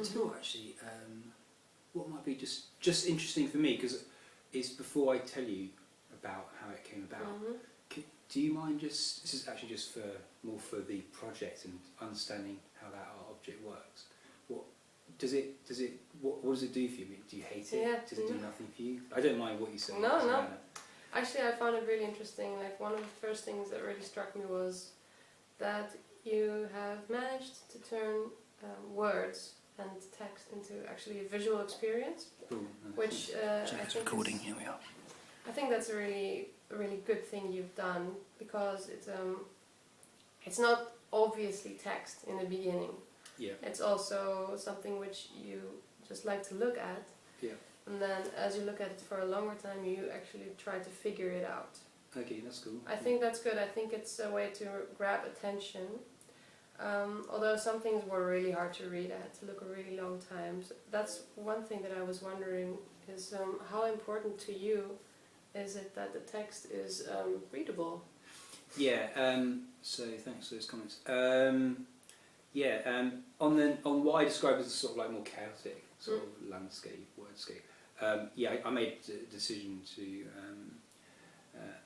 Still, actually, what might be just interesting for me, because it's before I tell you about how it came about. Do you mind this is actually just more for the project and understanding how that art object works. What does it do for you? Do you hate it? Yeah. Does it do nothing for you? I don't mind what you say. No. Actually, I found it really interesting. Like, one of the first things that really struck me was that you have managed to turn words and text into actually a visual experience, which I think recording. Here we are. I think that's a really good thing you've done, because it's not obviously text in the beginning. Yeah. It's also something which you just like to look at. Yeah. And then as you look at it for a longer time, you actually try to figure it out. Okay, that's cool. I think that's good. I think it's a way to grab attention. Although some things were really hard to read, I had to look a really long time. So that's one thing that I was wondering is how important to you is it that the text is readable? Yeah. So thanks for those comments. On what I describe as a sort of like more chaotic sort of landscape, wordscape. I made the decision to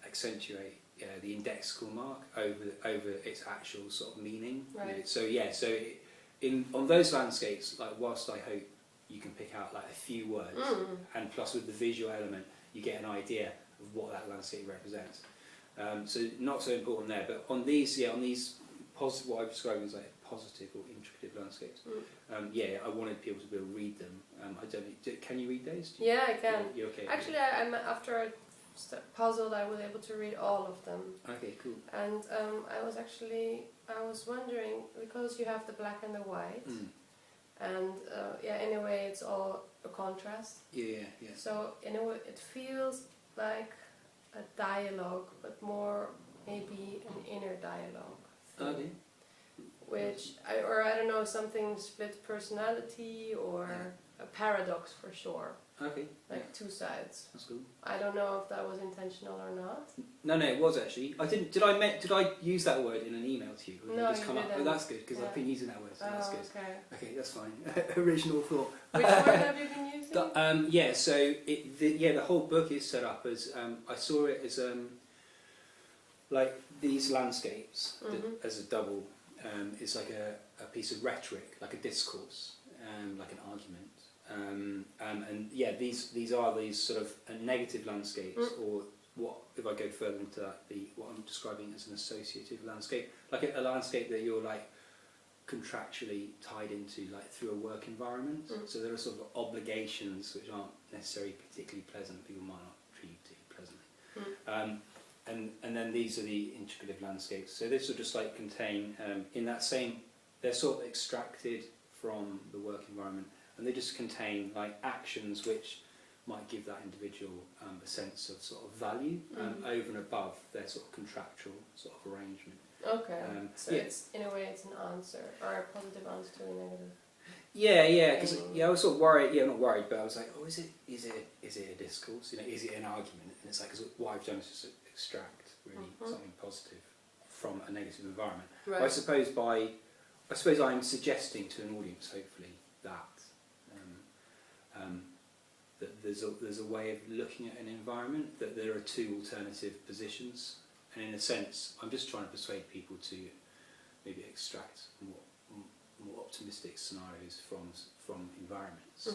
accentuate the indexical mark over its actual sort of meaning. Right. On those landscapes, like, whilst I hope you can pick out like a few words, and plus with the visual element, you get an idea of what that landscape represents. So not so important there, but on these positive, what I've described as like positive or intricative landscapes. I wanted people to be able to read them. Can you read those? Yeah, I can. You're okay. Actually, after I puzzled, I was able to read all of them. Okay, cool. And I was wondering, because you have the black and the white, and in a way it's all a contrast. Yeah. So in a way it feels like a dialogue, but more maybe an inner dialogue. Okay. Which I don't know, something split personality or a paradox for sure. Okay. Like two sides. That's cool. I don't know if that was intentional or not. No, it was actually. I didn't. Did I use that word in an email to you? Or No, just come you didn't. Up? Oh, that's good, because I've been using that word, so that's good. Okay. Okay, that's fine. Original thought. Which word have you been using? So the whole book is set up as I saw it as like these landscapes as a double. It's like a piece of rhetoric, like a discourse, like an argument. These are these sort of negative landscapes, or what, if I go further into that, what I'm describing as an associative landscape, like a landscape that you're like contractually tied into, like through a work environment. So there are sort of obligations which aren't necessarily particularly pleasant. People might not treat you particularly pleasantly. And then these are the integrative landscapes. So this will just like contain in that same, they're sort of extracted from the work environment, and they just contain like actions which might give that individual a sense of sort of value over and above their sort of contractual sort of arrangement. Okay. It's in a way it's an answer, or a positive answer to a negative. Yeah, because I was sort of worried. Yeah, not worried, but I was like, oh, is it a discourse? Is it an argument? And it's like, because what I've done is just extract really something positive from a negative environment. Right. I suppose I'm suggesting to an audience, hopefully, that that there's a way of looking at an environment, that there are two alternative positions, and in a sense, I'm just trying to persuade people to maybe extract more optimistic scenarios from environments. So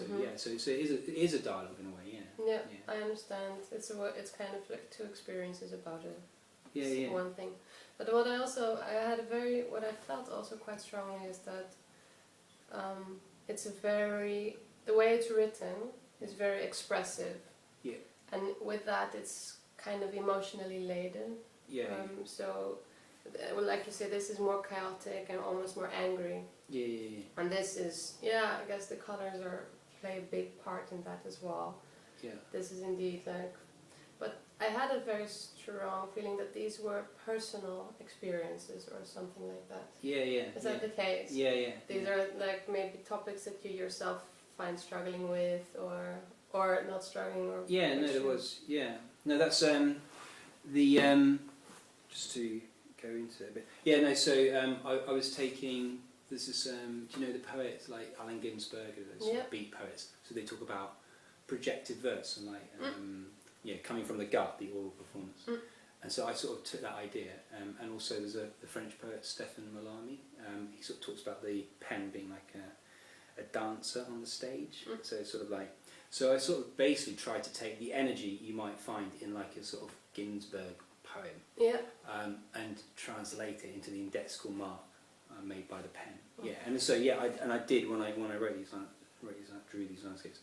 it is a dialogue in a way. Yeah, I understand. It's kind of like two experiences about it. One thing. But what I felt also quite strongly is that the way it's written is very expressive. Yeah. And with that, it's kind of emotionally laden. Yeah. So, like you say, this is more chaotic and almost more angry. Yeah. And this is, I guess the colors play a big part in that as well. Yeah. This is indeed like, but I had a very strong feeling that these were personal experiences or something like that. Yeah. Is that the case? Yeah. These are like maybe topics that you yourself find struggling with, or not struggling, or there was. No, that's just to go into it a bit. So I was taking there's this. Do you know the poets like Allen Ginsberg, those sort of beat poets? So they talk about projected verse and like coming from the gut, the oral performance. And so I sort of took that idea, and also there's the French poet Stéphane Mallarmé. He sort of talks about the pen being like a dancer on the stage. So it's sort of like, so I sort of basically tried to take the energy you might find in like a sort of Ginsberg poem, and translate it into the indexical mark made by the pen. And so I did when I wrote these drew these landscapes.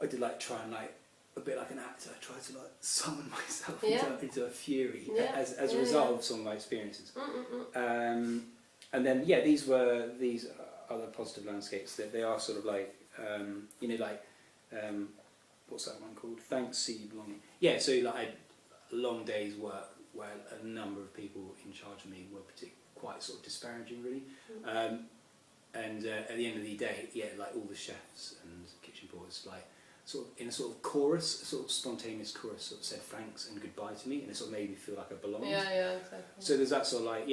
I did like try and like, a bit like an actor, I tried to like summon myself into a fury as a result of some of my experiences. And then these other positive landscapes, that they are sort of like what's that one called? Thanks, See You Belonging. Yeah, so like I had a long day's work where a number of people in charge of me were quite sort of disparaging, really. And at the end of the day, like all the chefs and kitchen porters, like sort of in a sort of chorus, a sort of spontaneous chorus, sort of said thanks and goodbye to me, and it sort of made me feel like I belonged. Yeah, exactly. So there's that sort of like,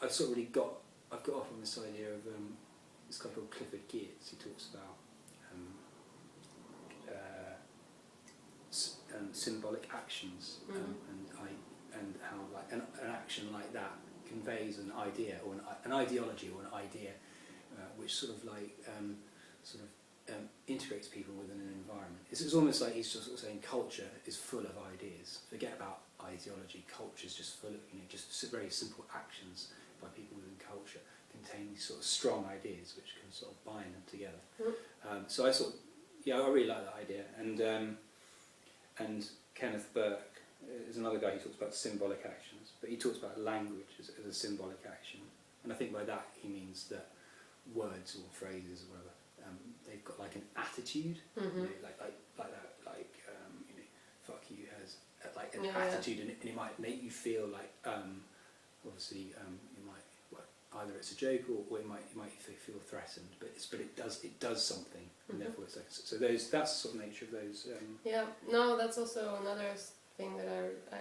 I've sort of really I've got off on this idea of this guy called Clifford Geertz. He talks about symbolic actions, and how like an action like that conveys an idea or an ideology or an idea which sort of like integrates people within an environment. It's almost like he's just sort of saying culture is full of ideas. Forget about ideology. Culture is just full of just very simple actions by people within culture contain these sort of strong ideas which can sort of bind them together. So I sort of I really like that idea. And Kenneth Burke is another guy who talks about symbolic actions, but he talks about language as a symbolic action, and I think by that he means that words or phrases or whatever, they've got like an attitude, like that, like fuck you has like an attitude, and it might make you feel like obviously you might either it's a joke or you might feel threatened, but it does something, and therefore it's like, so that's the sort of nature of those. That's also another thing that I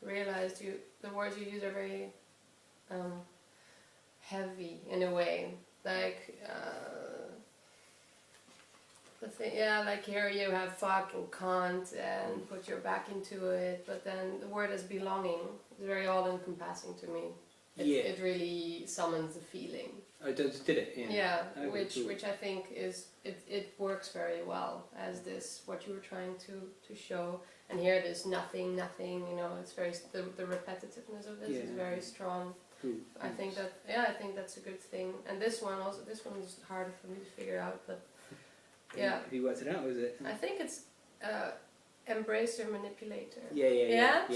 realized. The words you use are very heavy in a way, like like here you have fuck and can't and put your back into it, but then the word as belonging is very all-encompassing to me. It really summons the feeling. Oh, did it? Yeah. Which I think is it works very well as this what you were trying to show. And here it is nothing. It's very the repetitiveness of this is very strong. I think that's a good thing. And this one is harder for me to figure out, but Have you worked it out? Was it? I think it's embracer manipulator. Yeah.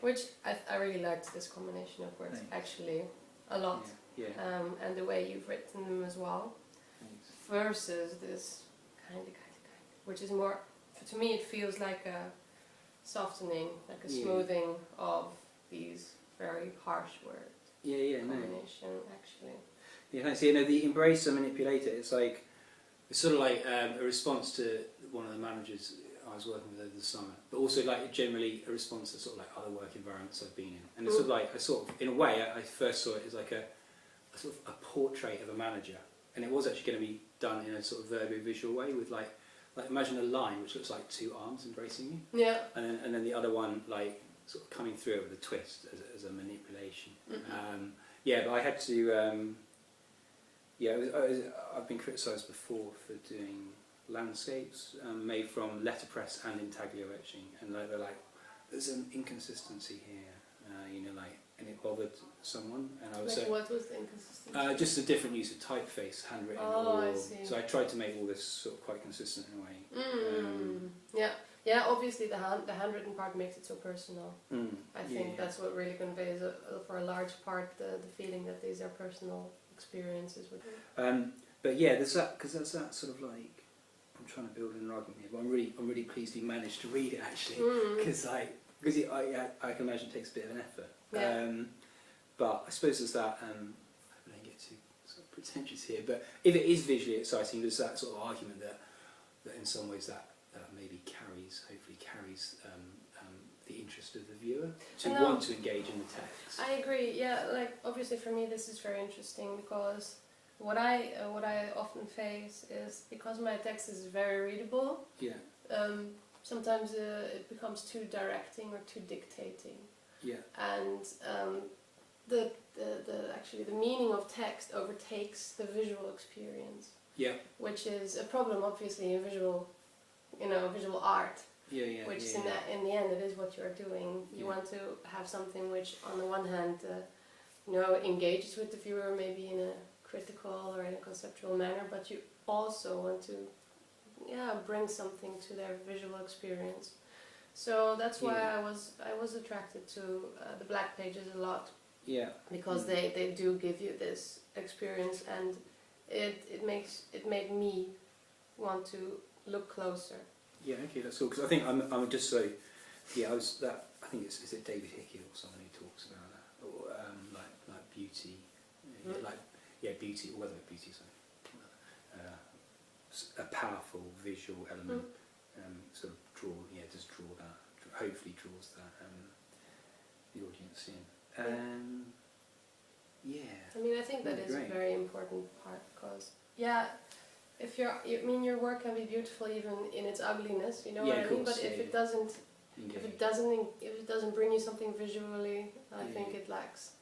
Which I really liked this combination of words actually a lot. And the way you've written them as well. Thanks. Versus this kind, which is more, to me it feels like a softening, like a smoothing of these very harsh words. Combination actually. Yeah, thanks. The embracer manipulator, it's sort of like a response to one of the managers I was working with over the summer, but also like generally a response to sort of like other work environments I've been in. And it's sort of like in a way I first saw it as like a sort of a portrait of a manager, and it was actually going to be done in a sort of verbo-visual way with like imagine a line which looks like two arms embracing you, and then the other one like sort of coming through it with a twist as a manipulation. But I had to I've been criticised before for doing landscapes made from letterpress and intaglio etching, and they're like, there's an inconsistency here, and it bothered someone, and I was what was the inconsistency? just a different use of typeface, handwritten. I see. So I tried to make all this sort of quite consistent in a way. Obviously the handwritten part makes it so personal. I think that's what really conveys for a large part the feeling that these are personal experiences with you. But there's that, because that's that sort of like, I'm trying to build an argument here, but I'm really pleased he managed to read it actually, because I can imagine it takes a bit of an effort. But I suppose there's that. I don't get too sort of pretentious here, but if it is visually exciting, there's that sort of argument that in some ways that maybe hopefully carries the interest of the viewer to want to engage in the text. I agree. Yeah, like obviously for me this is very interesting because what I often face is because my text is very readable. Yeah. Sometimes it becomes too directing or too dictating. Yeah. And the meaning of text overtakes the visual experience. Yeah. Which is a problem, obviously, in visual art. Yeah, yeah. Which in the end, it is what you're doing. You want to have something which, on the one hand, engages with the viewer, maybe in a critical or in a conceptual manner, but you also want to, bring something to their visual experience. So that's why I was attracted to the black pages a lot. Yeah. Because they do give you this experience, and it made me want to look closer. Yeah, okay, that's cool. Because I think I'm just so, I think is it David Hickey or someone who talks about that, or like beauty, beauty, or whether beauty is a powerful visual element, sort of draw that, hopefully draws that the audience in. I mean, I think that is a very important part because if your work can be beautiful even in its ugliness, you know what I mean. But if it doesn't bring you something visually, I think it lacks.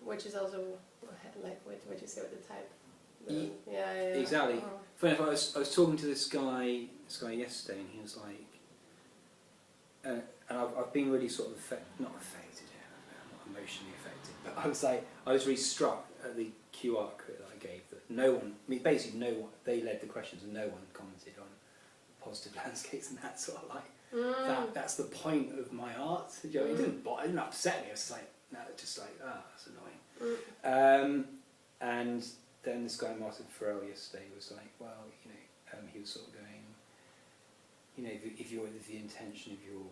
Which is also like what you say with the type. Exactly. Funny enough, I was talking to this guy yesterday, and he was like, and I've been really sort of not affected, not emotionally affected, but I was really struck at the QR code that I gave that basically no one, they led the questions and no one commented on positive landscapes, and that's sort of like that's the point of my art. You know, it didn't upset me. I was like, no, it's just like that's annoying. And then this guy Martin Farrell yesterday was like, well, he was sort of going, if the intention of your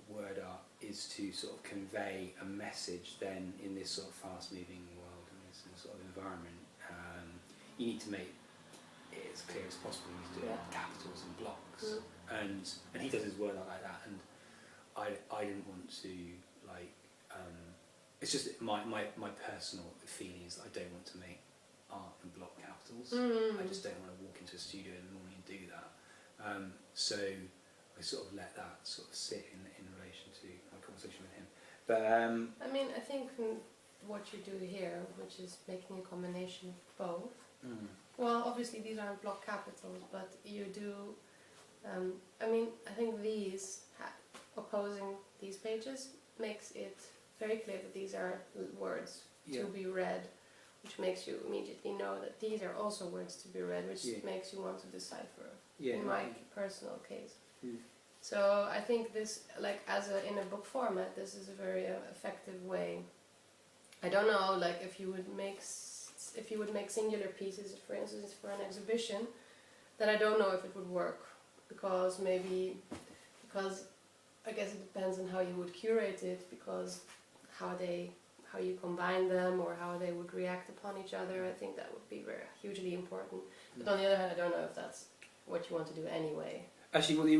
word art is to sort of convey a message, then in this sort of fast-moving world and this sort of environment, you need to make it as clear as possible. You need to do it in capitals and blocks, and he does his word art like that. And I didn't want to it's just my personal feeling is that I don't want to make art in block capitals. I just don't want to walk into a studio in the morning and do that. So I sort of let that sort of sit in relation to my conversation with him. But I mean, I think what you do here, which is making a combination of both. Well, obviously these aren't block capitals, but you do. I mean, I think opposing these pages makes it very clear that these are words to be read, which makes you immediately know that these are also words to be read, which makes you want to decipher. In my personal case. So I think this, like in a book format, this is a very effective way. I don't know, like if you would make singular pieces, for instance, for an exhibition, then I don't know if it would work because I guess it depends on how you would curate it, because how you combine them or how they would react upon each other. I think that would be very hugely important. But on the other hand, I don't know if that's what you want to do anyway. Actually, well, the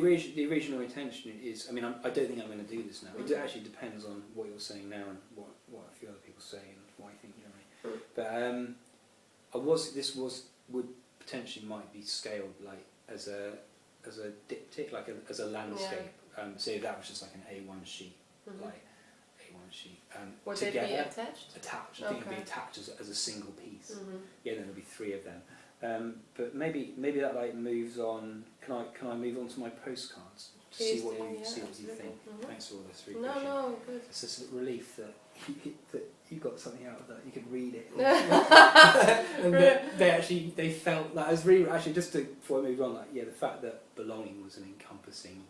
original intention is, I mean, I don't think I'm going to do this now. It actually depends on what you're saying now and what a few other people say and what I think generally. But this would potentially might be scaled like as a diptych, like as a landscape. So that was just like an A1 sheet, like A1 sheet. Would they be attached? Attached. I think it'd be attached as a single piece. Yeah, then there'll be 3 of them. But maybe that like moves on. Can I move on to my postcards to see what you think? Thanks for all this. No, good. It's just a relief that you got something out of that. You could read it. And they felt that as really actually just before I move on, like the fact that belonging was an encompassing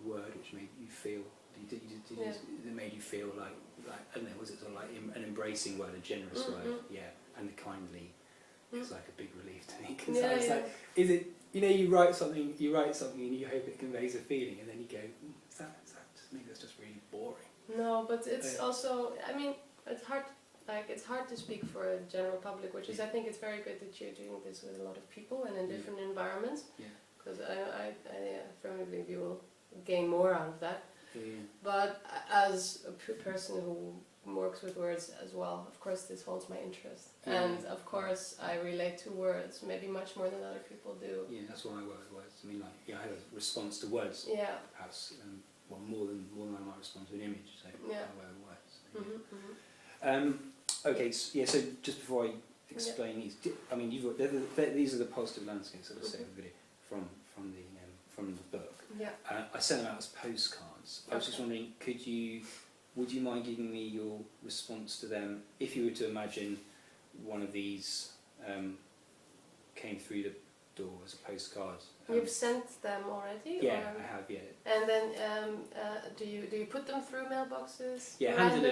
word which made you feel. It made you feel like I don't know, was it sort of like an embracing word, a generous word, and the kindly. It's like a big relief to me because I was like, is it? You write something and you hope it conveys a feeling, and then you go, is that just maybe that's just really boring. No, but it's also, I mean, it's hard to speak for a general public, which is I think it's very good that you're doing this with a lot of people and in different environments, because I firmly believe you will gain more out of that. But as a person who works with words as well, of course this holds my interest, and of course I relate to words maybe much more than other people do. Yeah, that's why I work with words. I mean, like, I have a response to words. Yeah. Perhaps more than I might respond to an image. So I work with words. So, okay. So just before I explain these, I mean, these are the positive landscapes that I say in the video from the book. Yeah. I sent them out as postcards. I was just wondering, would you mind giving me your response to them if you were to imagine one of these came through the door as a postcard? You've sent them already? Yeah, I have. Yeah. And then do you put them through mailboxes? Yeah, hand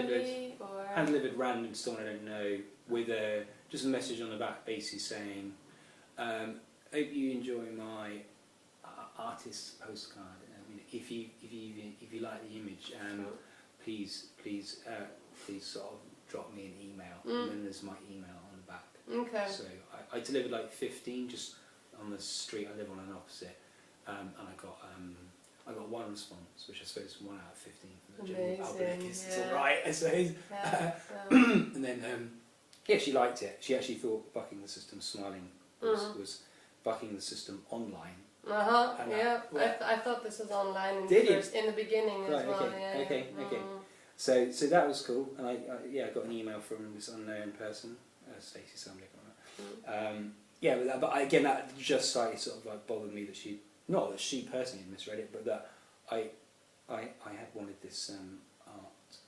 delivered random to someone I don't know with just a message on the back, basically saying, "Hope you enjoy my artist's postcard. I mean, if you like the image, please sort of drop me an email." And then there's my email on the back. Okay. So I delivered like 15 just on the street. I live on an opposite, and I got one response, which I suppose is 1 out of 15 from the general public. It's alright, I suppose. And then she liked it. She actually thought Bucking the System Smiling was Bucking the System Online. I thought this was online in the beginning as well. Okay. So that was cool, and I got an email from this unknown person, Stacey somebody. But again, that just slightly sort of like bothered me that not that she personally had misread it, but that I had wanted this art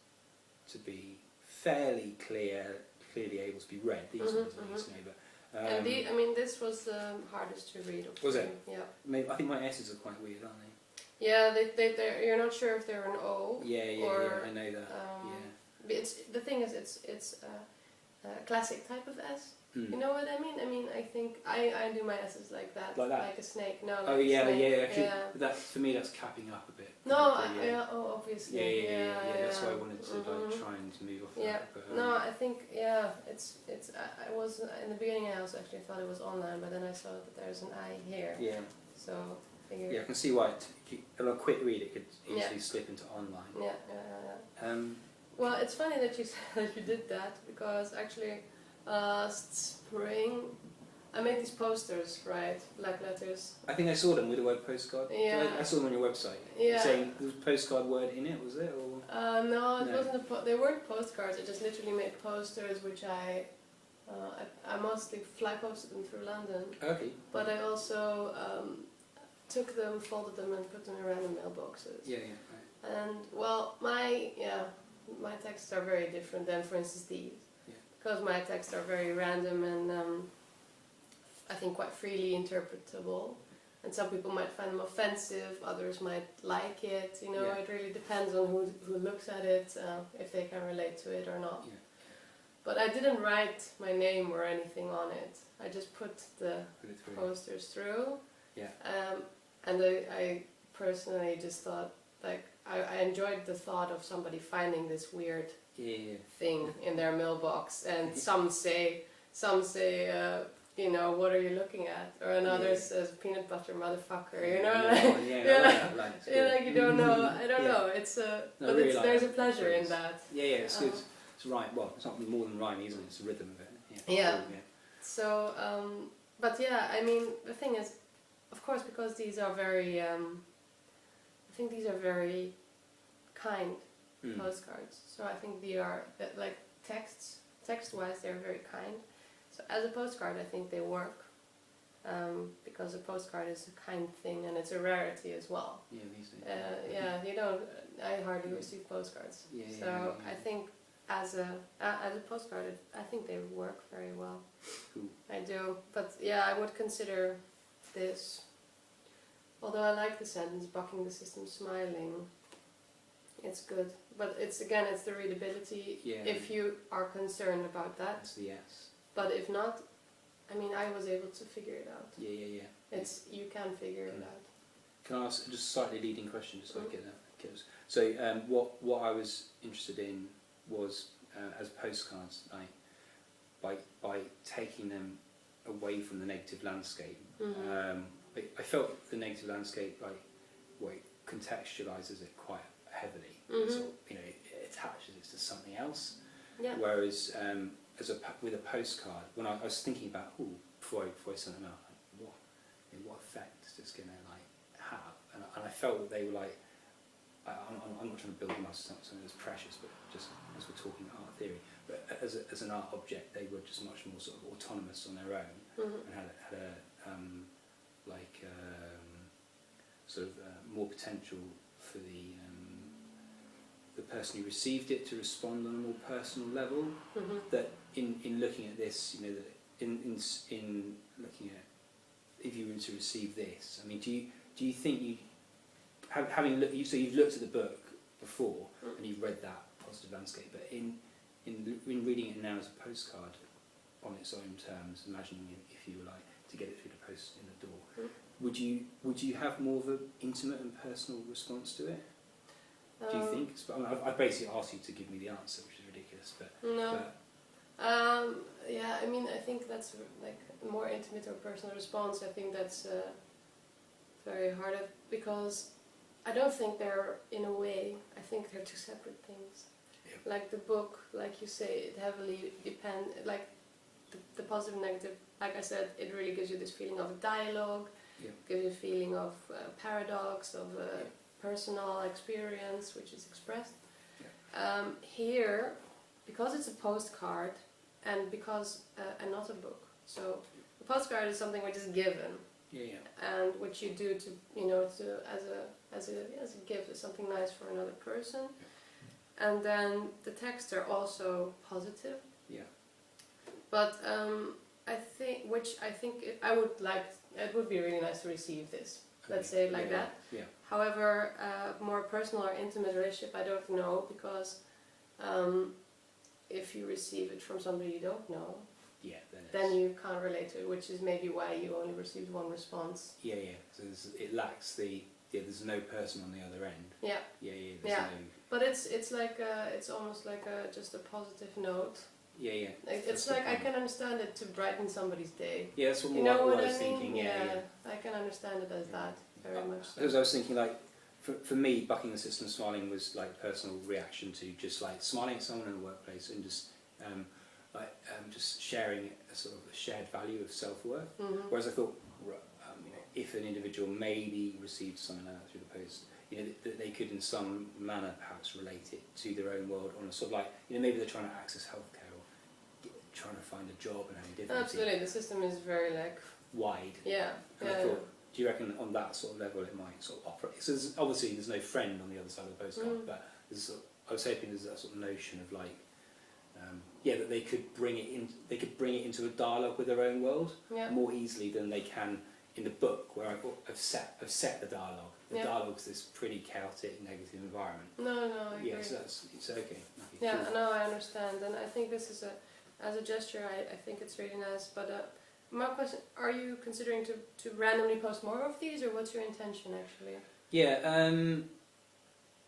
to be fairly clearly able to be read. These ones at least, but this was the hardest to read. Was it? Yeah. I think my S's are quite weird, aren't they? Yeah, you're not sure if they're an O. Yeah, I know that. The thing is, it's a classic type of S. You know what I mean? I mean, I think I do my S's like that, like a snake. No. Like Actually, that for me that's capping up a bit. No, obviously. Yeah. That's why I wanted to try and move off that. But, no, I think it's. I was in the beginning. I also actually thought it was online, but then I saw that there's an I here. Yeah. So. I can see why on a quick read it could easily slip into online. Yeah. Well, it's funny that you said that you did that, because actually. Spring, I made these posters, right? Black letters. I think I saw them with the word postcard. Yeah. So I saw them on your website. Yeah. Saying there was a postcard word in it, was it? Or? No, it wasn't. They weren't postcards. I just literally made posters, which I mostly fly posted them through London. Okay. But I also took them, folded them, and put them in random mailboxes. Yeah. Right. And well, my texts are very different than, for instance, these. Because my texts are very random and I think quite freely interpretable, and some people might find them offensive, others might like it. It really depends on who looks at it, if they can relate to it or not. Yeah. But I didn't write my name or anything on it. I just put the posters through. Yeah. And I personally just thought, like, I enjoyed the thought of somebody finding this weird thing in their mailbox, and some say, what are you looking at? Or another says, peanut butter motherfucker, like you don't know. I don't know. It's there's a pleasure in that. Yeah, it's good. It's right. Well, it's not more than rhyme, isn't it? It's the rhythm of it. Yeah. So, but I mean, the thing is, of course, because these are very, I think these are very kind postcards. So I think they are, like, text-wise, they're very kind. So as a postcard, I think they work, because a postcard is a kind thing and it's a rarity as well. Yeah, these days. I hardly receive postcards. I think as a postcard, I think they work very well. Cool. I do, but I would consider this. Although I like the sentence, Bucking the System Smiling. It's good, but it's the readability. Yeah. If you are concerned about that. That's the yes. But if not, I mean, I was able to figure it out. Yeah. You can figure it out. Can I ask just a slightly leading question, just so I get that? So, what I was interested in was as postcards, like by taking them away from the negative landscape. I felt the negative landscape, like, contextualises it quite heavily. So, it attaches it to something else. Yeah. Whereas with a postcard, when I was thinking about before I sent them out, like, what effect is this going to like have? And I felt that they were like, I'm not trying to build them up as something that's precious, but just as we're talking art theory, but as an art object, they were just much more sort of autonomous on their own, and had a sort of more potential for the person who received it to respond on a more personal level. That in looking at this, that in looking at, if you were to receive this, I mean, do you think having looked, so you've looked at the book before and you've read that positive landscape, but in reading it now as a postcard on its own terms, imagining if you were like to get it through the post in the door, would you have more of an intimate and personal response to it? Do you think? I've basically asked you to give me the answer, which is ridiculous, but no. Yeah, I mean, I think that's like a more intimate or personal response. I think that's very hard because I don't think they're, in a way, I think they're two separate things. Yeah. Like the book, like you say, it heavily depends, like the positive and negative, like I said, it really gives you this feeling of dialogue, gives you a feeling of paradox, of personal experience, which is expressed. Here, because it's a postcard, and because and not a book, so the postcard is something which is given, and which you do to as a gift, is something nice for another person, and then the texts are also positive. But I think I would like, it would be really nice to receive this. Let's say it like that. However, more personal or intimate relationship, I don't know, because if you receive it from somebody you don't know, then you can't relate to it, which is maybe why you only received one response. So it lacks there's no person on the other end. No... But it's like it's almost like just a positive note. It's like I can understand it to brighten somebody's day. That's what, what I was was thinking. I can understand it as that very much. Because I was thinking, like, for me, bucking the system, smiling was like a personal reaction to just like smiling at someone in the workplace and just just sharing a sort of a shared value of self-worth. Whereas I thought, if an individual maybe received something like that through the post, that they could in some manner perhaps relate it to their own world on a sort of like, maybe they're trying to access healthcare or trying to find a job and having difficulty. Absolutely, the system is very like wide. And I thought, do you reckon on that sort of level it might sort of operate? So obviously there's no friend on the other side of the postcard, but I was hoping there's that sort of notion of like, that they could bring it in. They could bring it into a dialogue with their own world more easily than they can in the book, where I've set the dialogue. The dialogue's this pretty chaotic, negative environment. No, I agree. So it's okay. No, I understand, and I think this is as a gesture, I think it's really nice. But my question: are you considering to randomly post more of these, or what's your intention actually?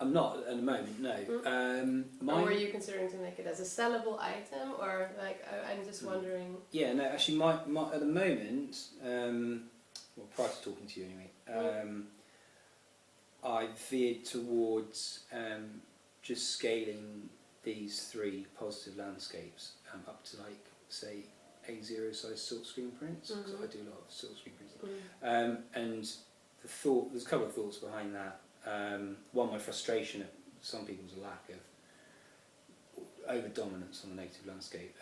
I'm not at the moment. No. Or were you considering to make it as a sellable item, or like I'm just wondering? No. Actually, my at the moment, prior to talking to you anyway, I veered towards just scaling these 3 positive landscapes up to like say A0 size silkscreen prints, because I do a lot of silkscreen prints. And there's a couple of thoughts behind that. One, my frustration at some people's lack of over-dominance on the negative landscape.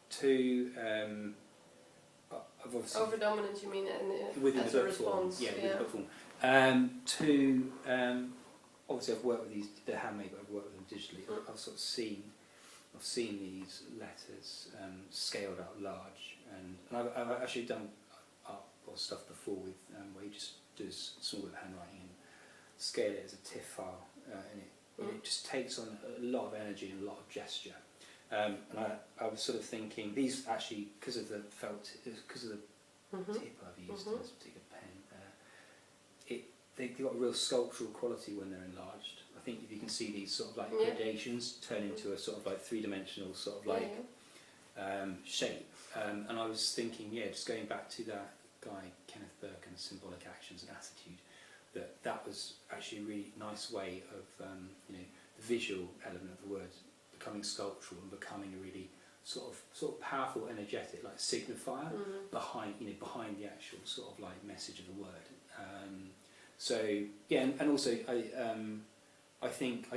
2, I've obviously... Over-dominance, you mean within as the a book form. response? Within the book form. 2, obviously I've worked with they're handmade, but I've worked with them digitally. I've sort of seen these letters scaled up large, and I've actually done art or stuff before with where you just do a small bit of handwriting and scale it as a TIFF file, and it just takes on a lot of energy and a lot of gesture. And I was sort of thinking, these actually, because of the felt, because of the tip I've used in this particular pen, they've got a real sculptural quality when they're enlarged. I think if you can see these sort of like gradations turn into a sort of like 3-dimensional sort of like shape. And I was thinking, just going back to that guy Kenneth Burke and Symbolic Actions and Attitude, that was actually a really nice way of you know, the visual element of the word becoming sculptural and becoming a really sort of powerful, energetic, like signifier behind the actual sort of like message of the word. So yeah, and also I think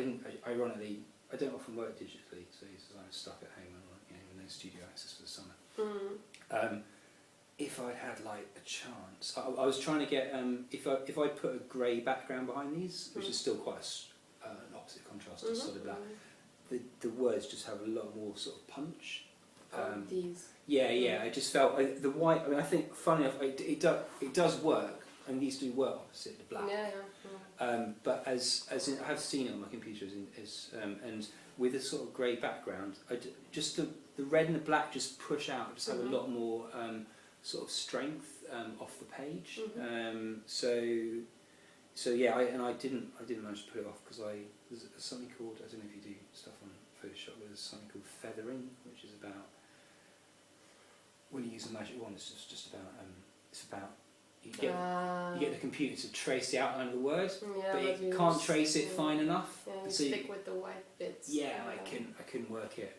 ironically I don't often work digitally, so I'm stuck at home and you know, with no studio access for the summer. If I'd had like a chance, I was trying to get if I put a grey background behind these, which is still quite an opposite contrast to solid black. The words just have a lot more sort of punch. These. Yeah. I just felt the white. I mean, I think funny enough, it does work, and these do work opposite the black. But as in, I have seen it on my computer and with a sort of grey background, just the red and the black just push out, just have a lot more sort of strength off the page. So yeah, I didn't manage to put it off because there's something called, I don't know if you do stuff on Photoshop, but there's something called feathering, which is about when you use a magic wand. It's just about it's about you get the computer to trace the outline of the word, but it can't trace it fine enough. Yeah, you so stick with the white bits. Yeah, I couldn't work it.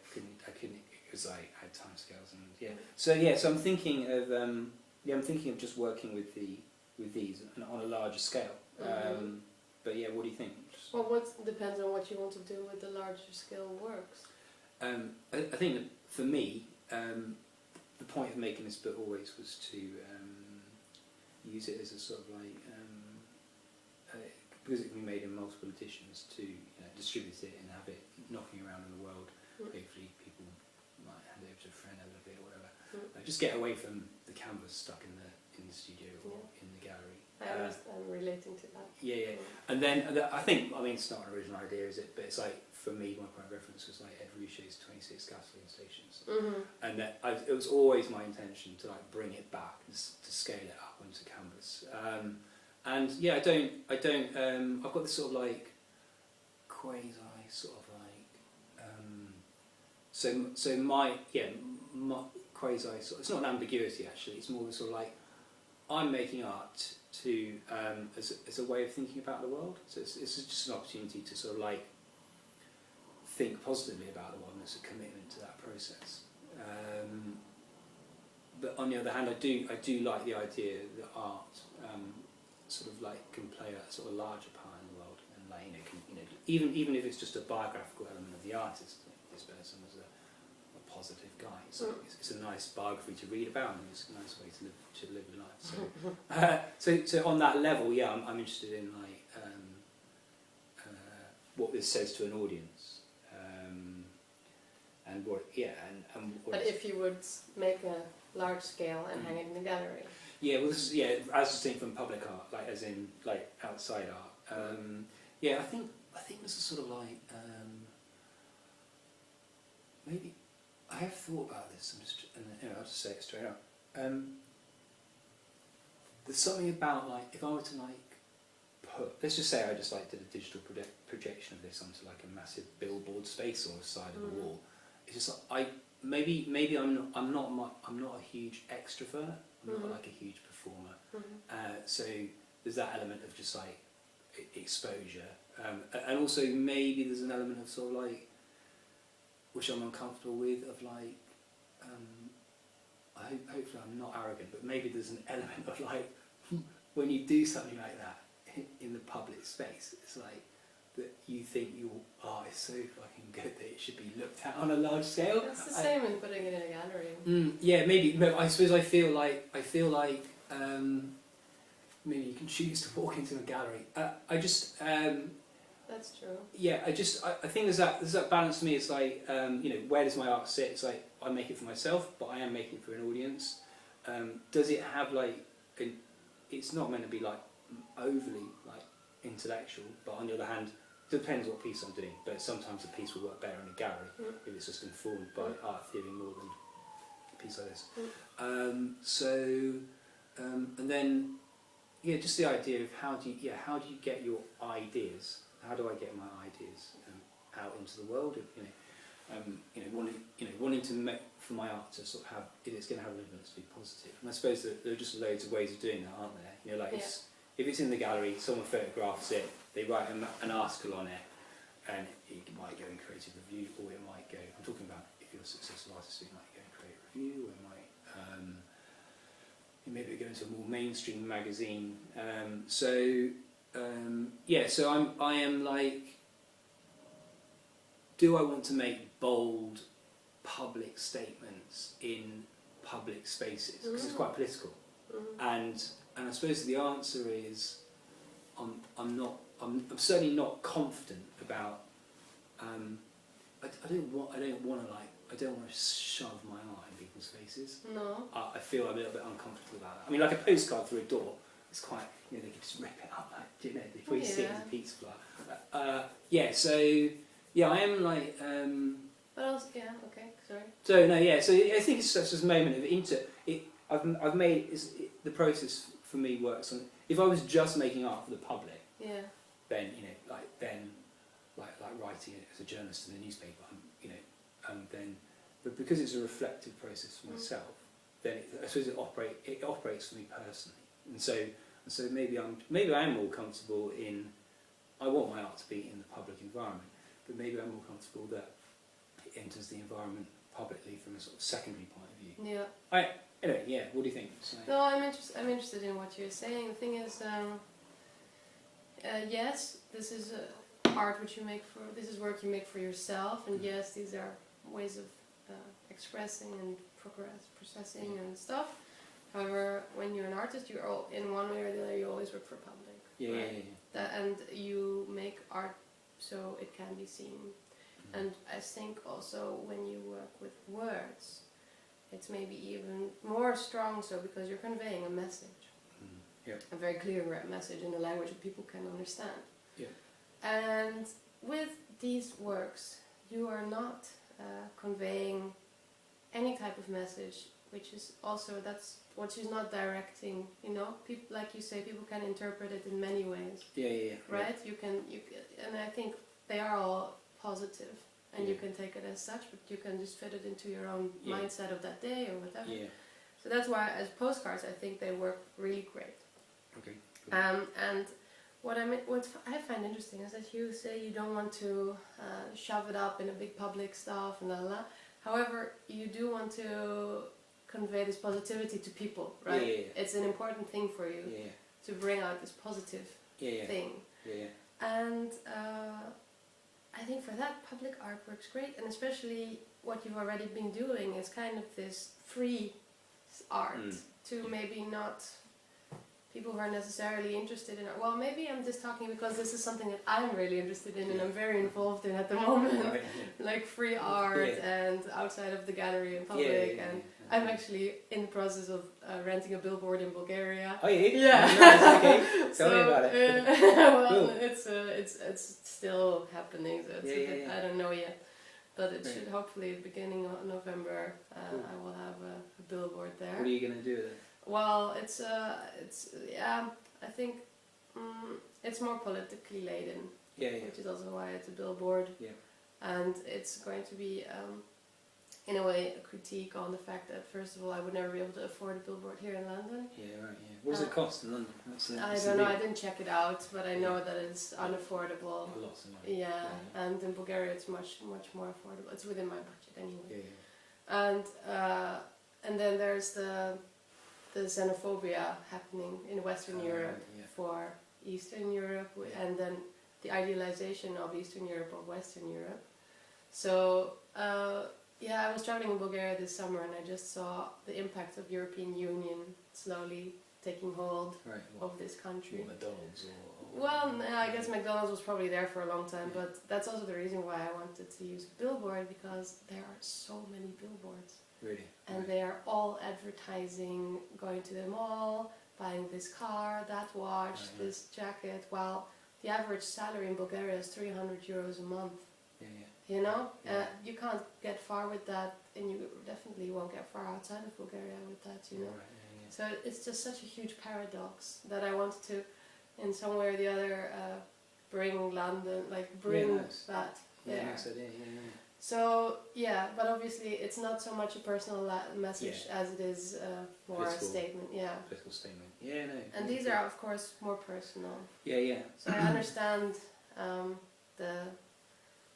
I couldn't because I had timescales and So I'm thinking of just working with these and on a larger scale. But yeah, what do you think? Well, what depends on what you want to do with the larger scale works. I think that for me, the point of making this book always was to use it as a sort of like because it can be made in multiple editions, to distribute it and have it knocking around in the world. Hopefully people might hand it over to a friend a little bit or whatever. Just get away from the canvas stuck in the studio or in the gallery. I'm relating to that. Yeah. And then I think, it's not an original idea, is it? But it's like, for me, my point of reference was like Ed Ruscha's 26 gasoline stations, and that it was always my intention to like bring it back, to scale it up onto canvas. And yeah, I don't. I've got this sort of like quasi sort of like. So my quasi sort. It's not an ambiguity actually. It's more sort of like I'm making art to as a way of thinking about the world. So it's just an opportunity to sort of like think positively about the world, and it's a commitment to that process. But on the other hand, I do like the idea that art sort of like can play a sort of larger part in the world, and like even if it's just a biographical element of the artist, this person was a positive guy. So it's a nice biography to read about, and it's a nice way to live your life. So on that level, I'm interested in like what this says to an audience, and what But if you would make a large scale and hang it in the gallery. Yeah, well, this is, as distinct from public art, like as in like outside art. I think this is sort of like maybe. I have thought about this, I'll just say it straight up. There's something about like, if I were to like let's just say I just like did a digital projection of this onto like a massive billboard space or a side of a wall. It's just like maybe I'm not a huge extrovert. I'm not like a huge performer. So there's that element of just like exposure, and also maybe there's an element of sort of like, which I'm uncomfortable with, of like, hopefully I'm not arrogant, but maybe there's an element of like, when you do something like that in the public space, it's like, that you think your art is so fucking good that it should be looked at on a large scale. It's the same in putting it in a gallery. Yeah, maybe. I suppose I feel like maybe you can choose to walk into a gallery. That's true. Yeah, I think there's that balance to me. It's like where does my art sit? It's like I make it for myself, but I am making it for an audience. Does it have like it's not meant to be like overly like intellectual, but on the other hand, it depends what piece I'm doing. But sometimes a piece will work better in a gallery if it's just informed by art theory more than a piece like this. And then just the idea of how do you get your ideas? How do I get my ideas out into the world? Wanting to make for my art to sort of have, if it's going to have relevance, to be positive. And I suppose that there are just loads of ways of doing that, aren't there? if it's in the gallery, someone photographs it, they write an article on it, and it might go in creative review, or it might go, I'm talking about if you're a successful artist, it might go in creative review, or it might maybe go into a more mainstream magazine. So I am like, do I want to make bold public statements in public spaces? Because it's quite political. And I suppose the answer is, I'm certainly not confident about. I don't want to shove my art in people's faces. No. I feel I'm a little bit uncomfortable about that. I mean, like a postcard through a door, it's quite, they can just rip it up, like, before you see it as a pizza flyer. I am like. But also, okay, sorry. So no, so I think it's such a moment of I've made the process for me works on. If I was just making art for the public, then like writing it as a journalist in the newspaper, but because it's a reflective process for myself, then I suppose it operates for me personally, and so maybe I am more comfortable in. I want my art to be in the public environment, but maybe I'm more comfortable that it enters the environment publicly from a sort of secondary point of view. Yeah. Anyway, what do you think? So, no, I'm interested in what you're saying. The thing is, yes, this is art which you make this is work you make for yourself, and yes, these are ways of expressing and processing and stuff. However, when you're an artist, you're all, in one way or the other, you always work for public. Right? And you make art so it can be seen. And I think also when you work with words, it's maybe even more strong so because you're conveying a message. A very clear message in a language that people can understand. And with these works, you are not conveying any type of message, which is also, that's what she's not directing, people, like you say, people can interpret it in many ways. Right? You can, and I think they are all positive, and you can take it as such, but you can just fit it into your own mindset of that day or whatever. So that's why, as postcards, I think they work really great. Okay. And what I find interesting is that you say you don't want to shove it up in a big public stuff and la. However, you do want to convey this positivity to people, right? It's an important thing for you to bring out this positive thing. And I think for that, public art works great, and especially what you've already been doing is kind of this free art to maybe not people who are necessarily interested in art. Well, maybe I'm just talking because this is something that I'm really interested in and I'm very involved in at the moment, like free art and outside of the gallery in public. I'm actually in the process of renting a billboard in Bulgaria. Oh, yeah? Yeah. Nice, okay. Tell me about it. Well, cool. it's still happening, so it's a bit, I don't know yet. But it should hopefully, beginning of November, I will have a billboard there. What are you going to do with it? Well, it's I think it's more politically laden, which is also why it's a billboard. And it's going to be, in a way, a critique on the fact that, first of all, I would never be able to afford a billboard here in London. What does it cost in London? I don't know, I didn't check it out, but I know that it's unaffordable. Lots of money. And in Bulgaria it's much more affordable. It's within my budget anyway. And then there's the xenophobia happening in Western Europe for Eastern Europe, and then the idealization of Eastern Europe or Western Europe. So I was traveling in Bulgaria this summer, and I just saw the impact of European Union slowly taking hold of this country. McDonald's Well, I guess McDonald's was probably there for a long time, but that's also the reason why I wanted to use a billboard, because there are so many billboards. Really? And they are all advertising, going to the mall, buying this car, that watch, this jacket, while the average salary in Bulgaria is 300 euros a month. You know? You can't get far with that, and you definitely won't get far outside of Bulgaria with that, you know? So it's just such a huge paradox that I wanted to, in some way or the other, bring London, like bring that there. So yeah, but obviously it's not so much a personal message as it is more a statement. Yeah. Political statement. Yeah, no. And these are of course more personal. Yeah, yeah. So I understand the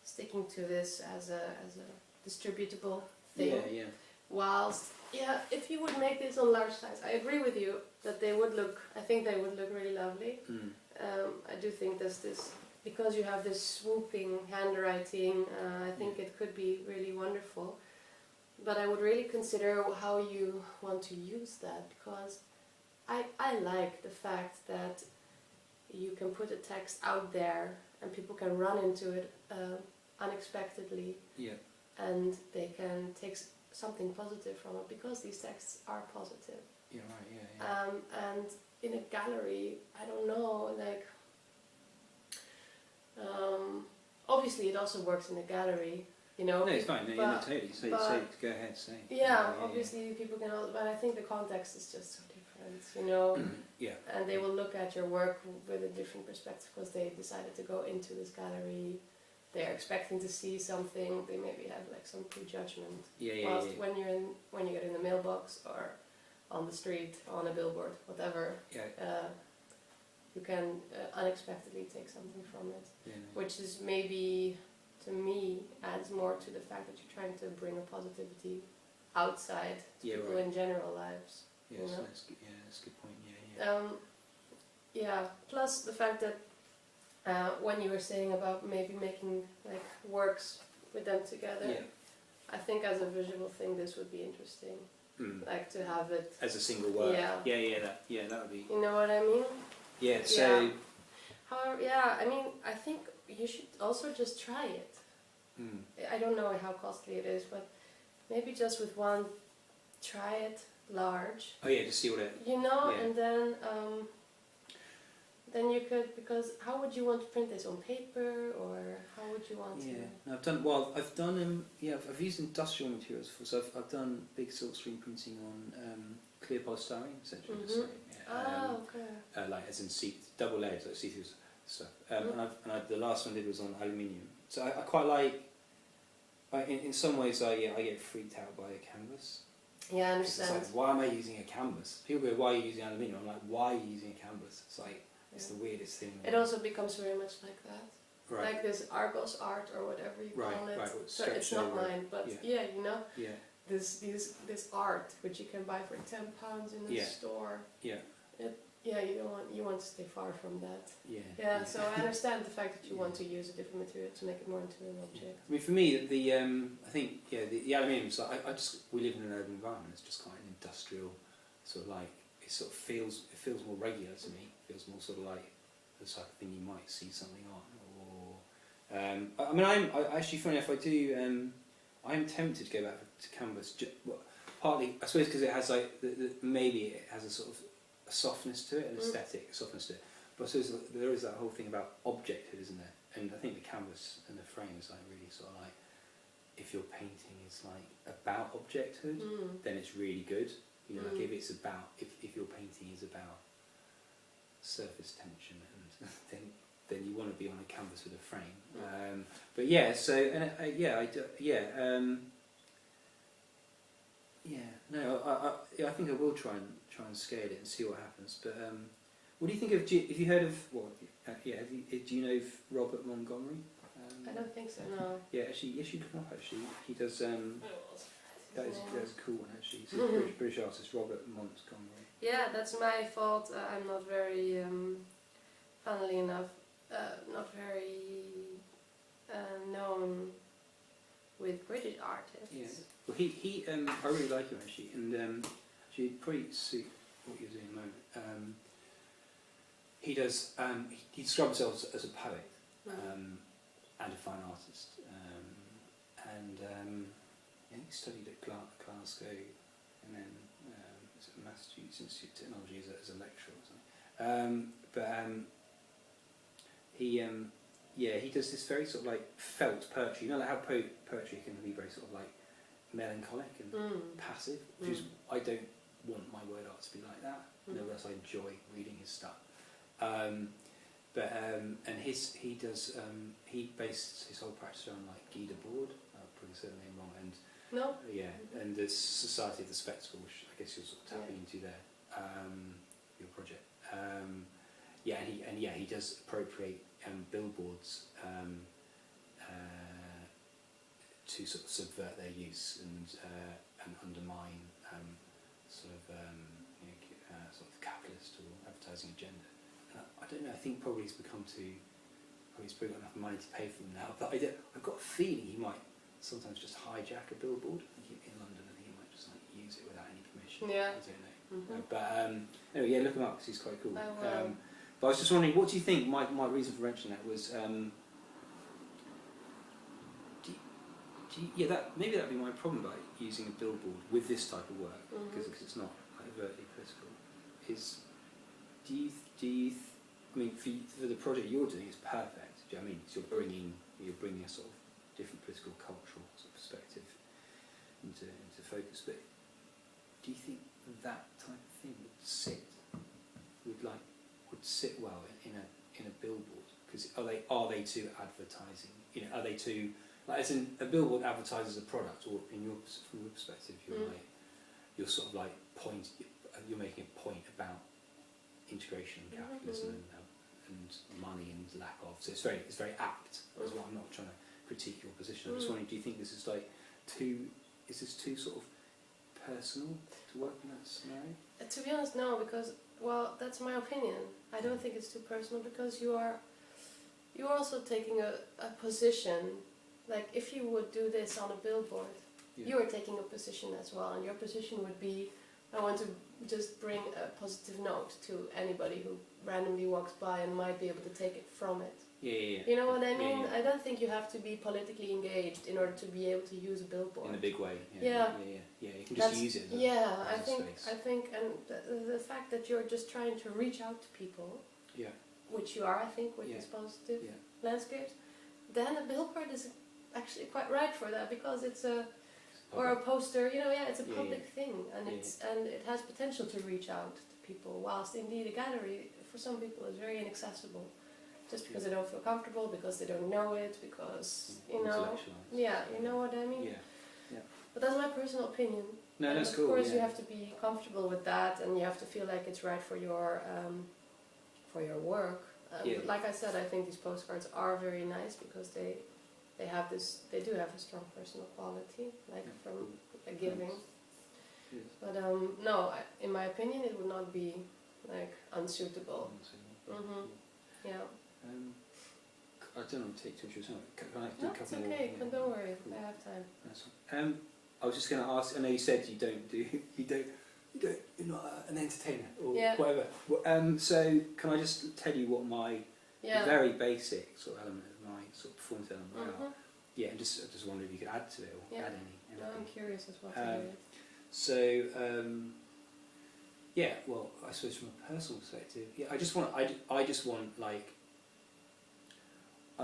sticking to this as a distributable thing. Yeah, yeah. Whilst if you would make this on large size, I agree with you that they would look. I think they would look really lovely. I do think there's this. Because you have this swooping handwriting, I think it could be really wonderful. But I would really consider how you want to use that, because I like the fact that you can put a text out there and people can run into it unexpectedly. Yeah. And they can take something positive from it, because these texts are positive. Yeah, right, yeah. And in a gallery, I don't know, like... obviously, it also works in a gallery, you know. No, it's fine. No, but, totally. So go ahead, say. Yeah, obviously, people can. But I think the context is just so different, you know. Yeah. And they will look at your work with a different perspective because they decided to go into this gallery. They're expecting to see something. They maybe have like some prejudgment. Whilst when you get in the mailbox or on the street, on a billboard, whatever. You can unexpectedly take something from it, which is maybe, to me, adds more to the fact that you're trying to bring a positivity outside to people in general lives. Yes, you know? That's a good point. Plus the fact that when you were saying about maybe making like works with them together, I think as a visual thing this would be interesting. Like to have it as a single work. That would be. You know what I mean? Yeah, so... However, I mean, I think you should also just try it. I don't know how costly it is, but maybe just with one, try it large. Oh yeah, just see what it... You know, and then you could, because how would you want to print this, on paper, or how would you want to... No, I've used industrial materials before, so I've done big silk screen printing on clear polystyrene, essentially. Okay. Like as in double layers, like see-through stuff. The last one I did was on aluminium. So I quite like. In some ways, I get freaked out by a canvas. Yeah, I understand. It's like, why am I using a canvas? People go, why are you using aluminium? I'm like, why are you using a canvas? It's like it's the weirdest thing. It also becomes very much like that. Right. Like this Argos art or whatever you call it. Right. So it's not mine, but you know. Yeah. This art which you can buy for £10 in a store. Yeah. You want to stay far from that. Yeah. So I understand the fact that you want to use a different material to make it more into an object. I mean, for me, the aluminium. So we live in an urban environment. It's just quite an industrial sort of like it feels more regular to me. It feels more sort of like the type of thing you might see something on. Or I mean, I'm actually funny enough. I do. I'm tempted to go back to canvas. Partly, I suppose, because it has like maybe it has a sort of a softness to it, an aesthetic softness to it. But I suppose there is that whole thing about objecthood, isn't there? And I think the canvas and the frame is like really sort of like, if your painting is like about objecthood, then it's really good. You know, like if it's about if your painting is about surface tension, and then you want to be on a canvas with a frame. But I think I will try and scale it and see what happens. But what do you think of? Have you heard of do you know of Robert Montgomery? I don't think so. No. Yeah, actually, you should look him up. Actually, he does. That is a cool one. Actually, he's a British artist, Robert Montgomery. Yeah, that's my fault. I'm not very, funnily enough, not very known with British artists. Yeah. Well, he I really like him actually, and actually probably suit what you're doing at the moment. He does. He describes himself as a poet and a fine artist, he studied at Glasgow, and then at Massachusetts Institute of Technology as a lecturer or something. He does this very sort of like felt poetry. You know, like how poetry can be very sort of like melancholic and passive, which is, I don't want my word art to be like that. Nevertheless, I enjoy reading his stuff. He based his whole practice around like Guy Debord, probably saying the name wrong, and no, and the Society of the Spectacle, which I guess you're sort of tapping into there, your project. He does appropriate billboards to sort of subvert their use and undermine sort of the capitalist or advertising agenda. I don't know. I think probably he's got enough money to pay for them now. But I've got a feeling he might sometimes just hijack a billboard in London, and he might just like use it without any permission. Yeah. I don't know. But anyway, look him up because he's quite cool. I will. But I was just wondering, what do you think? My reason for mentioning that was, maybe that'd be my problem by using a billboard with this type of work, because it's not like overtly political. I mean, for the project you're doing, it's perfect. Do you know what I mean? So you're bringing a sort of different political, cultural sort of perspective into focus. But do you think that type of thing would sit well in a billboard? Because are they too advertising? You know, are they too like, as in a billboard advertises a product, or from your perspective, you're sort of like you're making a point about integration and capitalism and money and lack of. So it's very apt. That's what I'm not trying to critique your position. I'm just wondering, do you think this is like too sort of personal to work in that scenario? To be honest, no, because that's my opinion. I don't think it's too personal, because you're also taking a position. Like, if you would do this on a billboard, you are taking a position as well, and your position would be, I want to just bring a positive note to anybody who randomly walks by and might be able to take it from it. Yeah. You know what I mean? I don't think you have to be politically engaged in order to be able to use a billboard. In a big way. Yeah. You can just use it. I think, and the fact that you're just trying to reach out to people, which you are, I think, with this positive landscapes, then a billboard is actually quite right for that, because it's a poster, it's a public thing, and it has potential to reach out to people, whilst indeed a gallery for some people is very inaccessible, just because they don't feel comfortable, because they don't know it, because you know what I mean. But that's my personal opinion. No, and that's of cool. course, you have to be comfortable with that, and you have to feel like it's right for your work. Like I said, I think these postcards are very nice, because they do have a strong personal quality, like from a giving. Yes. But no, in my opinion, it would not be like unsuitable. Yeah. I don't want to take too much time. Can I do a couple more? It's okay. Don't worry. I have time. That's fine. I was just going to ask. I know you said you're not an entertainer or whatever. So can I just tell you what my very basic sort of element of my sort of performance element are? Yeah, and I just wondered if you could add to it or add anything. No, I'm curious as well to hear it. So well, I suppose from a personal perspective, I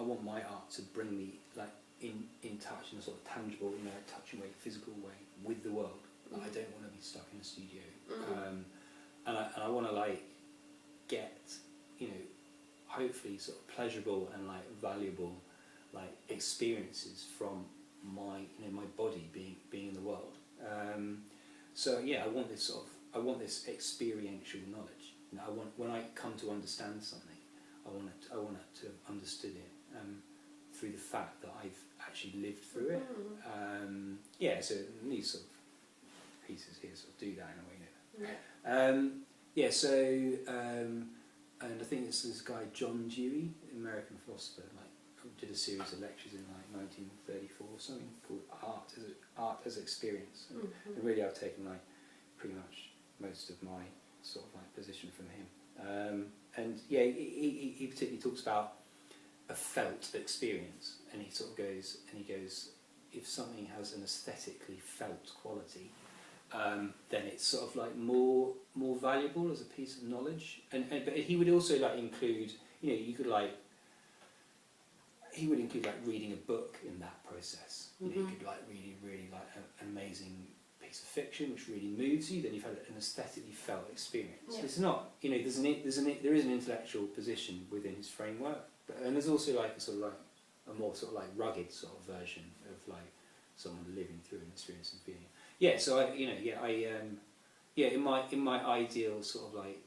want my art to bring me like in touch, in a sort of tangible, touching way, physical way with the world. Like, I don't want to be stuck in a studio, and I want to like get hopefully sort of pleasurable and like valuable like experiences from my my body being in the world. So yeah, I want this experiential knowledge. When I come to understand something, I want it to have understood it through the fact that I've actually lived through it. So these sort of pieces here sort of do that in a way. And I think it's this guy John Dewey, American philosopher, did a series of lectures in 1934 or something called Art as Experience, and really I've taken pretty much most of my sort of position from him. And he particularly talks about a felt experience, and he sort of goes, if something has an aesthetically felt quality, then it's sort of like more valuable as a piece of knowledge. But he would also include, he would include reading a book in that process. You could really an amazing piece of fiction which really moves you. Then you've had an aesthetically felt experience. Yeah. It's not, there is an intellectual position within his framework, and there's also a sort of a more sort of like rugged sort of version of like someone living through an experience and feeling. Yeah, so in my ideal sort of like,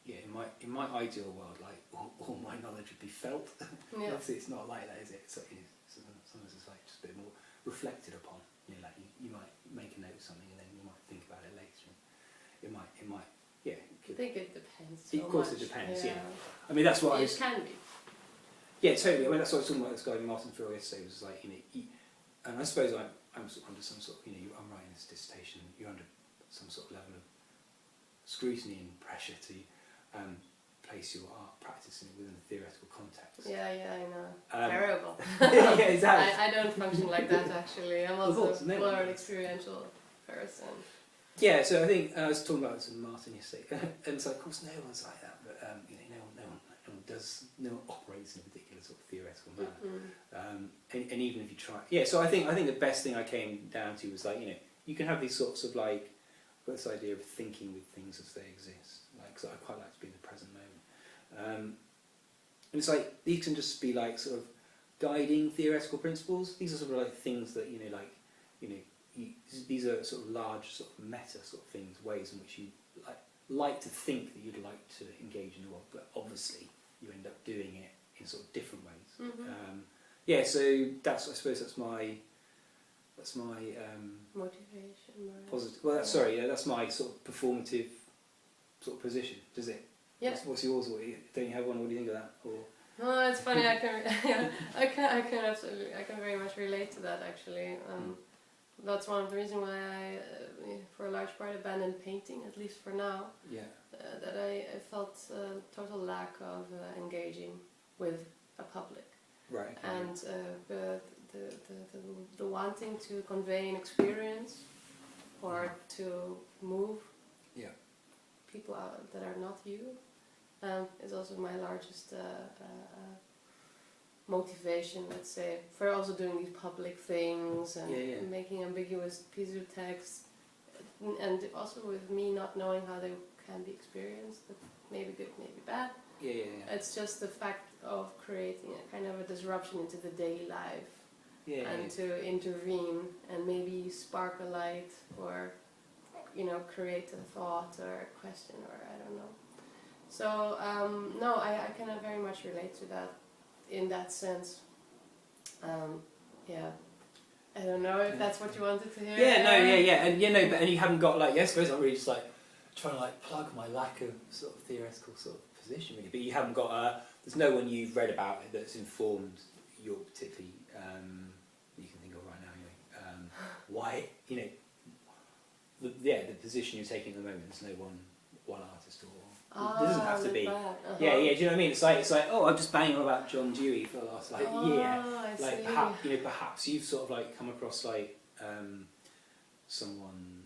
in my ideal world, like all my knowledge would be felt. Yeah. Obviously, it's not like that, is it? So sometimes it's like just a bit more reflected upon. You know, like you might make a note of something and then you might think about it later. It might, yeah. I think it depends. Of course, it depends. Yeah. I mean, that's what it can be. Yeah, totally. I mean, that's what I was talking about. This guy Martin Phil yesterday was like, and I suppose I'm sort of under some sort of, I'm writing this dissertation. You're under some sort of level of scrutiny and pressure to place your art practice within a theoretical context. Yeah, I know. Terrible. Yeah, exactly. I don't function like that actually. I'm also more an experiential person. Yeah, so I think I was talking about this with Martin yesterday, and it's like, of course, no one's like that, but no one operates in a particular sort of theoretical manner. And even if you try, so I think the best thing I came down to was like, you can have these sorts of like, this idea of thinking with things as they exist, like, because I quite like to be in the present moment. And it's like, these can just be like sort of guiding theoretical principles. These are sort of like things that, these are sort of large sort of meta sort of things, ways in which you like to think that you'd like to engage in the world, but obviously you end up doing it in sort of different ways. Mm-hmm. So I suppose that's my motivation. Positive. Well, that's my sort of performative sort of position. Does it? Yeah. What's yours? Don't you have one? What do you think of that? Or? No, it's funny. I can very much relate to that actually. That's one of the reasons why I, for a large part, abandoned painting, at least for now. Yeah. That I felt a total lack of engaging with a public. Right. Okay. And the wanting to convey an experience or to move people out that are not you is also my largest motivation, let's say, for also doing these public things and making ambiguous pieces of text, and also with me not knowing how they can be experienced, maybe good, maybe bad. It's just the fact of creating a kind of a disruption into the daily life, and to intervene and maybe spark a light or create a thought or a question, or I don't know. So no, I can very much relate to that in that sense. I don't know if that's what you wanted to hear. And and you haven't got I suppose I'm really just trying to plug my lack of sort of theoretical sort of position really, but you haven't got there's no one you've read about that's informed your particularly you can think of right now anyway. Why the position you're taking at the moment, there's no one artist or it doesn't have to be. Do you know what I mean? It's like I'm just banging on about John Dewey for the last year. Perhaps you've sort of come across someone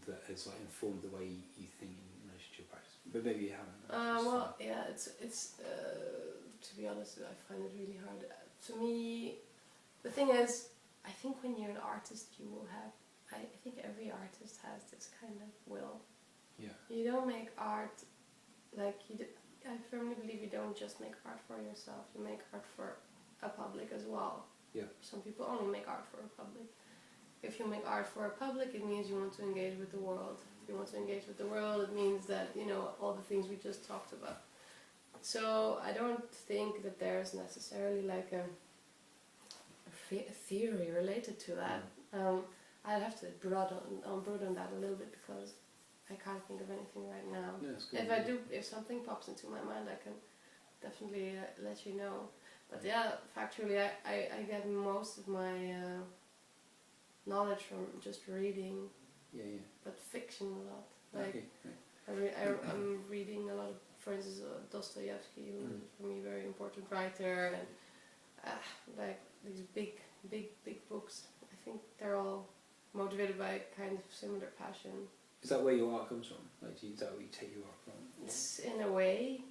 that has informed the way you think in relation to your practice, but maybe you haven't. It's to be honest, I find it really hard. To me, the thing is, I think when you're an artist, you will have. I think every artist has this kind of will. Yeah. You don't make art I firmly believe you don't just make art for yourself. You make art for a public as well. Yeah. Some people only make art for a public. If you make art for a public, it means you want to engage with the world. If you want to engage with the world, it means that all the things we just talked about. So I don't think that there's necessarily a theory related to that. I'd have to broaden that a little bit because I can't think of anything right now. No, if something pops into my mind, I can definitely let you know. But factually, I get most of my knowledge from just reading. But fiction a lot. I'm reading a lot of, for instance, Dostoevsky, who is for me a very important writer, and these big books. I think they're all motivated by a kind of similar passion. Is that where your art comes from? Is that where you take your art from? It's in a way,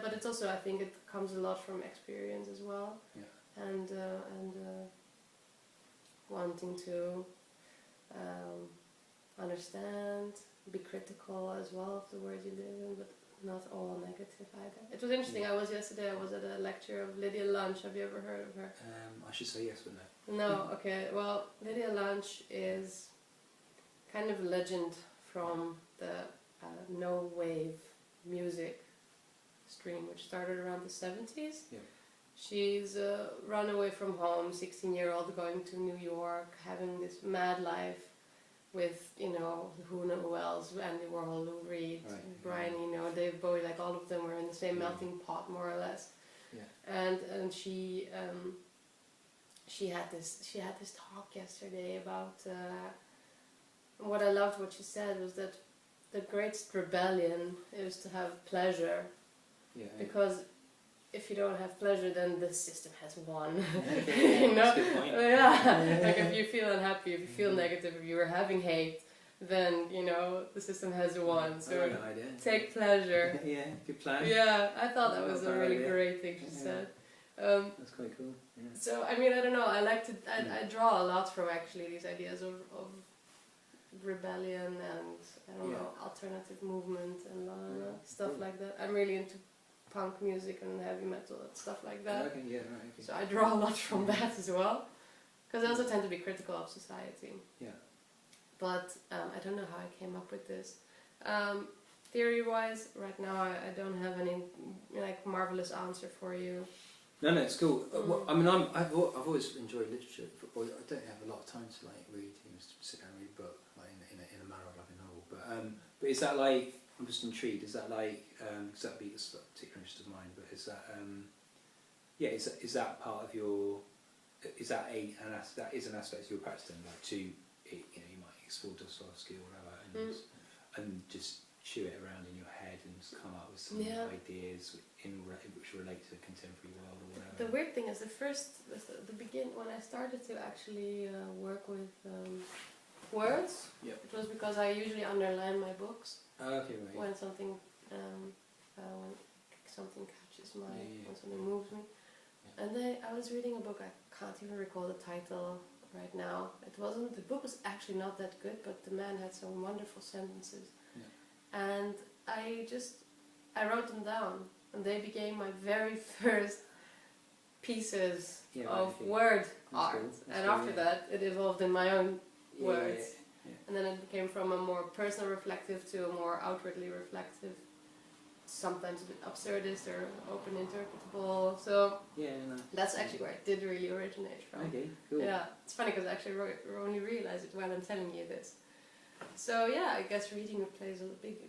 but it's also, I think it comes a lot from experience as well. And wanting to understand be critical as well of the world you live in, but not all negative either. It was interesting. I was at a lecture of Lydia Lunch. Have you ever heard of her? I should say yes, but no. No. Okay. Well, Lydia Lunch is kind of a legend from the no wave music stream, which started around the 70s. Yeah. She's run away from home, 16-year-old, going to New York, having this mad life with, you know, who else, Andy Warhol, Lou Reed, right. Brian Eno, Dave Bowie, like all of them were in the same melting pot, more or less. Yeah. And she had this talk yesterday about what I loved. What she said was that the greatest rebellion is to have pleasure. Yeah. Because if you don't have pleasure, then the system has won. Okay, you know? That's a good point. Yeah. Like if you feel unhappy, if you feel negative, if you are having hate, then you know the system has won. So take pleasure. Yeah, good plan. Yeah, I thought that was a really great thing she said. That's quite cool. Yeah. So I mean, I don't know. I like to. I draw a lot from actually these ideas of rebellion and I don't know, alternative movement and stuff like that. I'm really into punk music and heavy metal and stuff like that. Okay, yeah, right, okay. So I draw a lot from that as well, because I also tend to be critical of society. Yeah. But I don't know how I came up with this. Theory-wise, right now I don't have any like marvelous answer for you. No, it's cool. Well, I mean, I've always enjoyed literature. I don't have a lot of time to like read, sit down and read a book like in a manner of like a novel. But is that like, I'm just intrigued. Is that like, because that'd be a particular interest of mine. But is that is that part of your? Is that that is an aspect of your practice then? Like you might explore Dostoevsky or whatever, and just chew it around in your head and just come up with some ideas which relate to the contemporary world or whatever. The weird thing is when I started to actually work with words, it was because I usually underline my books. Okay, right. When something catches my when something moves me. Yeah. And then I was reading a book, I can't even recall the title right now. The book was actually not that good, but the man had some wonderful sentences. Yeah. And I wrote them down, and they became my very first pieces of word art. And after that, it evolved in my own words. Yeah. And then it became from a more personal reflective to a more outwardly reflective, sometimes a bit absurdist or open interpretable. So that's actually where it did really originate from. Okay, cool. Yeah, it's funny because I actually only realized it while I'm telling you this. So yeah, I guess reading plays a big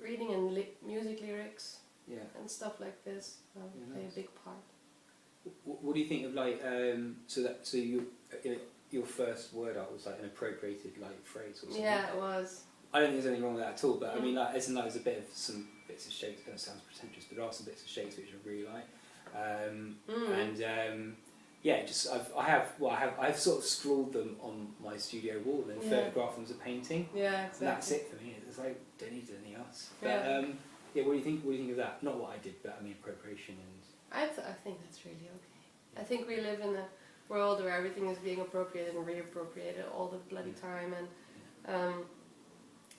reading and music lyrics and stuff like this play a big part. What do you think of like so your first word art was like an appropriated like phrase or something? Yeah, it was. I don't think there's anything wrong with that at all, but I mean like there's a bit of some bits of Shakespeare. It sounds pretentious, but there are some bits of Shakespeare which I really like. I've sort of scrawled them on my studio wall and photographed them as a painting. Yeah, exactly. And that's it for me. It's like don't need anything else. But what do you think? What do you think of that? Not what I did, but I mean appropriation and. I think that's really okay. I think we live in a world where everything is being appropriated and reappropriated all the bloody time, and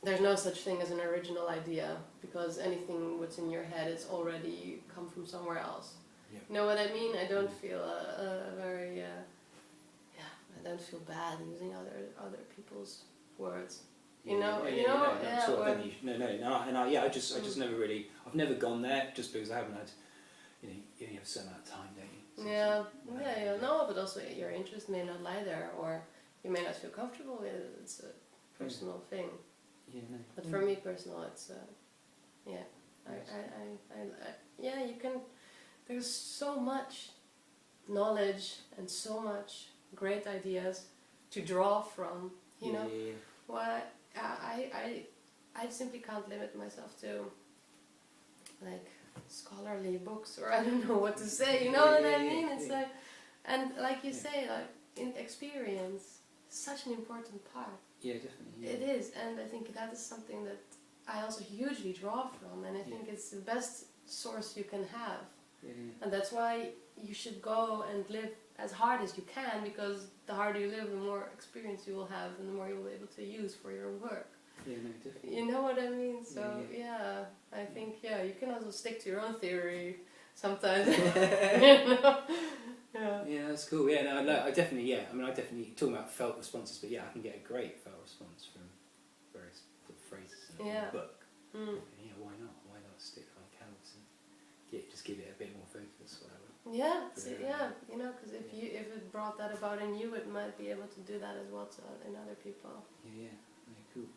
there's no such thing as an original idea, because anything what's in your head is already come from somewhere else. Yeah. You know what I mean? I don't feel I don't feel bad using other people's words. You know? I just never really. I've never gone there just because I haven't had. You only have a certain amount of time, don't you? So but also your interest may not lie there, or you may not feel comfortable with it. It's a personal thing. Yeah, no. But for me personal, it's you can. There's so much knowledge and so much great ideas to draw from. You know, why I simply can't limit myself to like scholarly books, or I don't know what to say. You know what I mean? It's like, and like you say, like in experience, such an important part. Yeah, definitely. Yeah. It is, and I think that is something that I also hugely draw from, and I think it's the best source you can have. Yeah. And that's why you should go and live as hard as you can, because the harder you live, the more experience you will have, and the more you will be able to use for your own work. Yeah, no, definitely. You know what I mean? So yeah, I think you can also stick to your own theory sometimes. You know? Yeah, that's cool. Yeah, no, I definitely. Yeah, I mean, I definitely talking about felt responses, but yeah, I can get a great felt response from various sort of phrases in the book. And yeah, why not? Why not stick on canvas and just give it a bit more focus, whatever. Yeah, you know, because if it brought that about in you, it might be able to do that as well in other people. Yeah, cool.